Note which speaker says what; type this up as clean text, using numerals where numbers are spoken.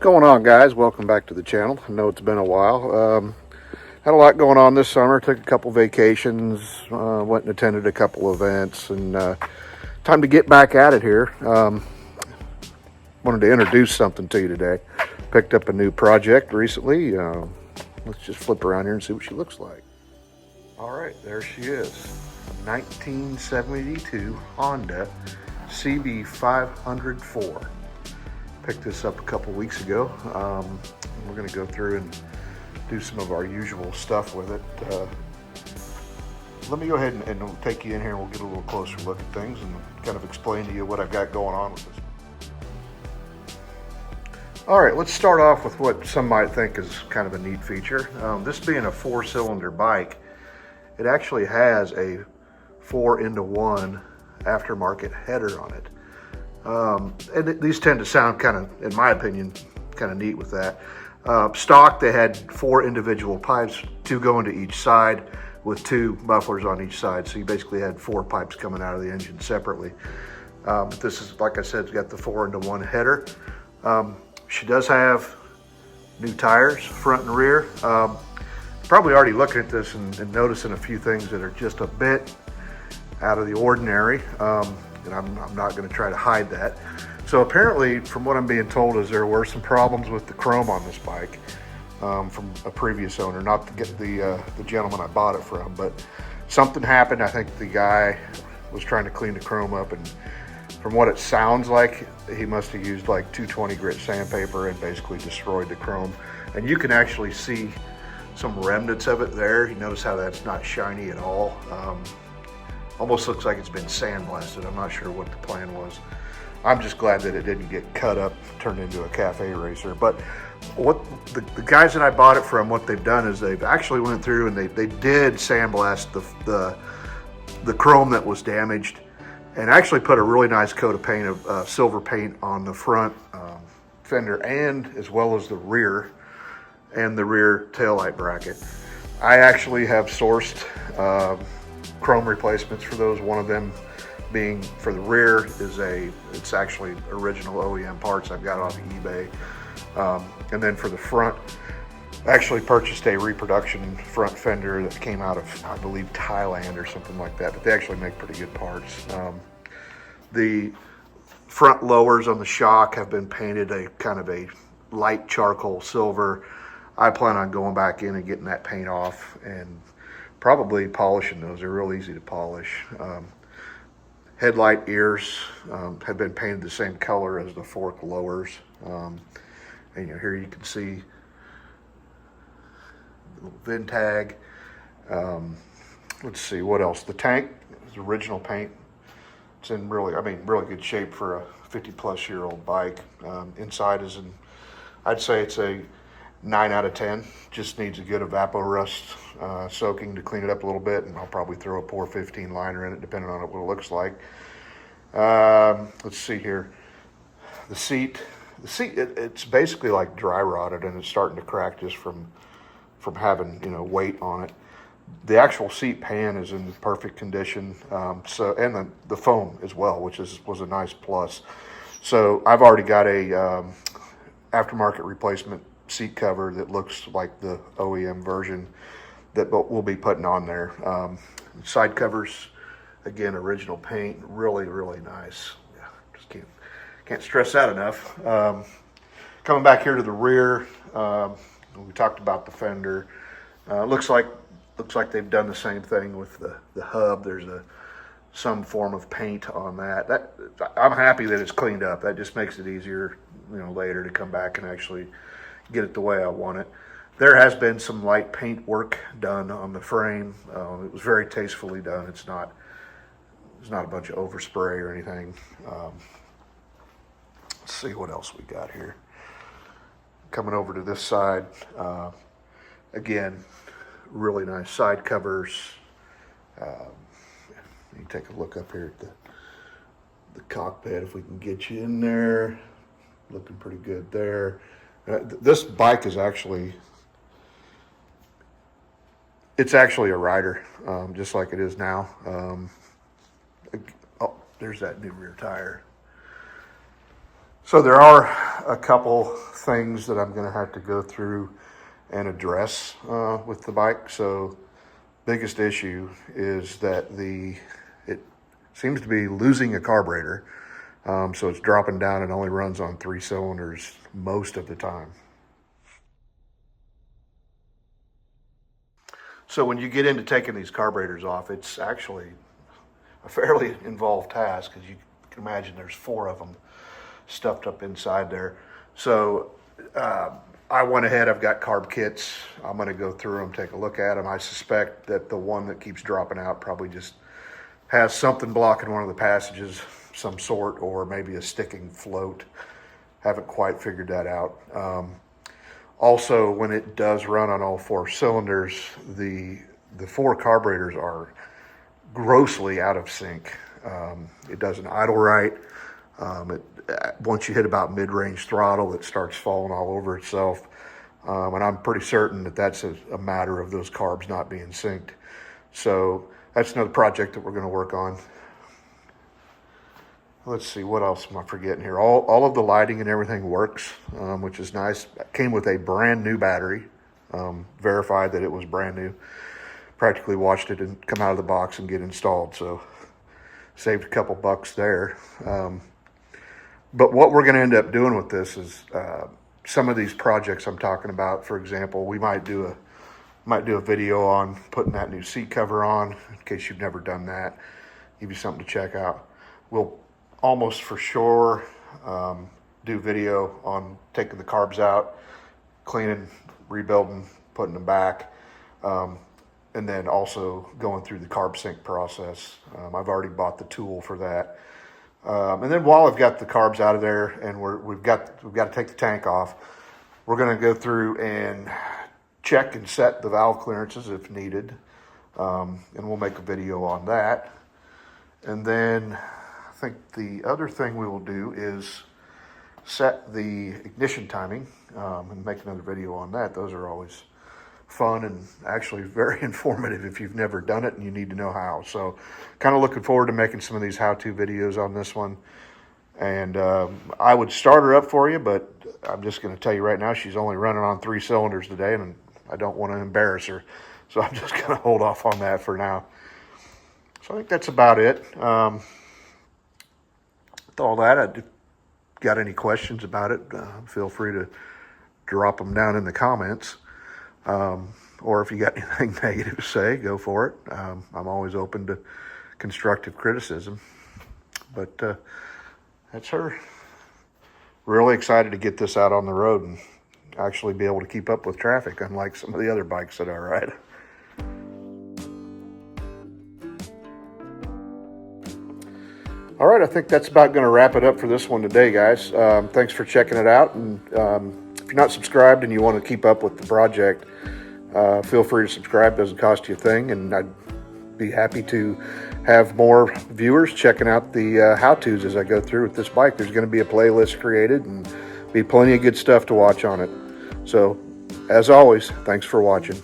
Speaker 1: going on, guys? Welcome back to the channel. I know it's been a while. Had a lot going on this summer. Took a couple vacations, went and attended a couple events, and time to get back at it here. Wanted to introduce something to you today. Picked up a new project recently. Let's just flip around here and see what she looks like. All right, there she is. 1972 Honda CB500 Picked this up a couple weeks ago. We're going to go through and do some of our usual stuff with it. Let me go ahead and take you in here and we'll get a little closer look at things and kind of explain to you what I've got going on with this. All right, let's start off with what some might think is kind of a neat feature. This being a 4-cylinder bike, it actually has a 4-into-1 aftermarket header on it. And these tend to sound kind of, in my opinion, kind of neat with that. Stock, they had 4 individual pipes, 2 going to each side with 2 mufflers on each side. So you basically had 4 pipes coming out of the engine separately. This is, like I said, it's got the 4-into-1 header. She does have new tires, front and rear. Probably already looking at this and noticing a few things that are just a bit out of the ordinary. And I'm not going to try to hide that. So apparently, from what I'm being told, is there were some problems with the chrome on this bike from a previous owner, not the gentleman I bought it from, but something happened. I think the guy was trying to clean the chrome up, and from what it sounds like, he must have used like 220 grit sandpaper and basically destroyed the chrome. And you can actually see some remnants of it there. You notice how that's not shiny at all. Almost looks like it's been sandblasted. I'm not sure what the plan was. I'm just glad that it didn't get cut up, turned into a cafe racer. But what the guys that I bought it from, what they've done is they've actually went through and they did sandblast the chrome that was damaged, and actually put a really nice coat of paint, of silver paint, on the front fender and as well as the rear and the rear taillight bracket. I actually have sourced chrome replacements for those. One of them being for the rear it's actually original OEM parts I've got off of eBay. And then for the front, I actually purchased a reproduction front fender that came out of, I believe, Thailand or something like that, but they actually make pretty good parts. The front lowers on the shock have been painted a kind of a light charcoal silver. I plan on going back in and getting that paint off and probably polishing those. They're real easy to polish. Headlight ears have been painted the same color as the fork lowers. And here you can see the little VIN tag. Let's see what else. The tank is original paint. It's in really good shape for a 50+ year old bike. Inside is I'd say it's a 9 out of 10. Just needs a good evapo-rust soaking to clean it up a little bit, and I'll probably throw a pour 15 liner in it, depending on what it looks like. Let's see here. The seat, it's basically like dry rotted, and it's starting to crack just from having weight on it. The actual seat pan is in perfect condition, and the foam as well, which was a nice plus. So I've already got a aftermarket replacement seat cover that looks like the OEM version that we'll be putting on there. Side covers, again, original paint, really nice. Yeah, just can't stress that enough. Coming back here to the rear, we talked about the fender. Looks like they've done the same thing with the hub. There's some form of paint on that. I'm happy that it's cleaned up. That just makes it easier, later to come back and actually get it the way I want it. There has been some light paint work done on the frame. It was very tastefully done. It's not a bunch of overspray or anything. Let's see what else we got here. Coming over to this side, again, really nice side covers. You can take a look up here at the cockpit if we can get you in there. Looking pretty good there. This bike is actually a rider, just like it is now. Oh, there's that new rear tire. So there are a couple things that I'm going to have to go through and address with the bike. So biggest issue is that it seems to be losing a carburetor. So it's dropping down and only runs on 3 cylinders most of the time. So when you get into taking these carburetors off, it's actually a fairly involved task, because you can imagine there's 4 of them stuffed up inside there. So I went ahead, I've got carb kits. I'm going to go through them, take a look at them. I suspect that the one that keeps dropping out probably just has something blocking one of the passages, some sort, or maybe a sticking float. Haven't quite figured that out. Also, when it does run on all 4 cylinders, the 4 carburetors are grossly out of sync. It doesn't idle right. Once you hit about mid-range throttle, it starts falling all over itself. And I'm pretty certain that that's a matter of those carbs not being synced. So that's another project that we're going to work on. Let's see, what else am I forgetting here? All of the lighting and everything works, which is nice. It came with a brand new battery, verified that it was brand new. Practically watched it and come out of the box and get installed, so saved a couple bucks there. But what we're going to end up doing with this is some of these projects I'm talking about. For example, we might do a video on putting that new seat cover on, in case you've never done that. Give you something to check out. We'll almost for sure do video on taking the carbs out, cleaning, rebuilding, putting them back, and then also going through the carb sync process. I've already bought the tool for that. And then while I've got the carbs out of there and we've got to take the tank off, we're going to go through and check and set the valve clearances if needed, and we'll make a video on that. And then I think the other thing we will do is set the ignition timing, and make another video on that. Those are always fun and actually very informative if you've never done it and you need to know how. So kind of looking forward to making some of these how-to videos on this one. And I would start her up for you, but I'm just going to tell you right now, she's only running on 3 cylinders today, and I don't want to embarrass her. So I'm just going to hold off on that for now. So I think that's about it. With all that, if you got any questions about it, feel free to drop them down in the comments. Or if you got anything negative to say, go for it. I'm always open to constructive criticism. But that's her. Really excited to get this out on the road and actually be able to keep up with traffic, unlike some of the other bikes that I ride. All right, I think that's about going to wrap it up for this one today, guys. Thanks for checking it out. And if you're not subscribed and you want to keep up with the project, feel free to subscribe. Doesn't cost you a thing, and I'd be happy to have more viewers checking out the how-tos as I go through with this bike. There's going to be a playlist created and be plenty of good stuff to watch on it. So, as always, thanks for watching.